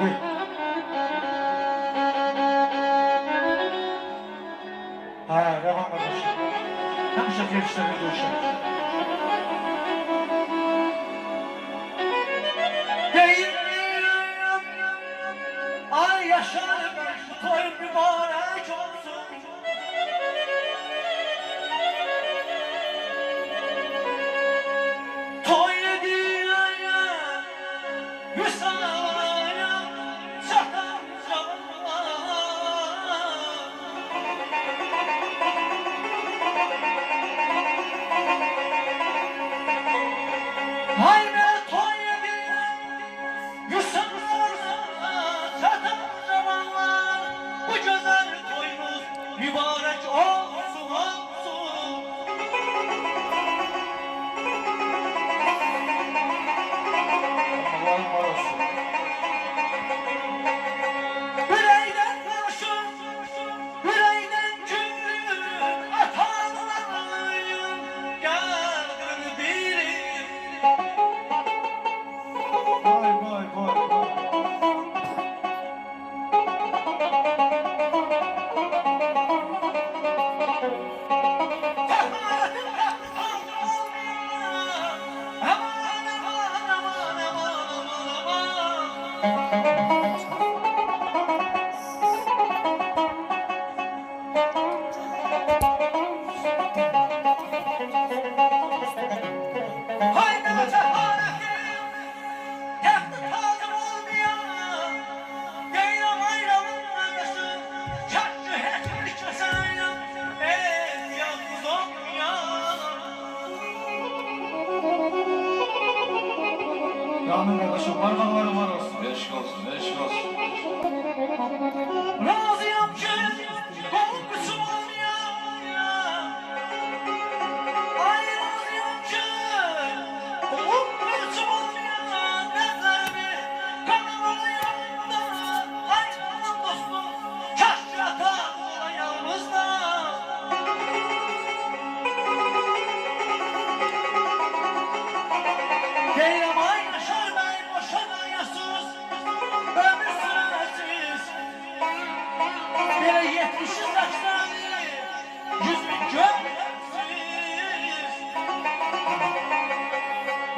Ha, devam kardeşim. Hem şeker işlerini görüşelim. Ay yaşarım, toyum mübarek olsun. Toy yediğine Hüsna'ya çatan Hayme toy yediğine Hüsna'ya çatan zamanlar. Bu güzel toyumuz mübarek olsun olsun. Allah'ım var olsun. Yüreğden kurşun, yüreğden gül, atanlayım gelir biri. Vay vay vay vay. Canım kardeşim, parmaklarım var olsun. Meşk olsun, meşk olsun. Razıyım ki korkusu olmaya. Ay razıyım ki korkusu olmaya. Derlerimi kanımın yanında. Ay canım dostum, kaç yatar ayağımızda. Değilim ay yaşar bey, boşuna yasız. Ömür süresiz. Böyle 70-80 100.000 gönlümsiz.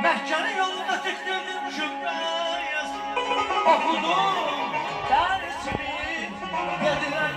Mehke'nin yolunda tıkıldım cümleyiz. Okudum dersini, dediler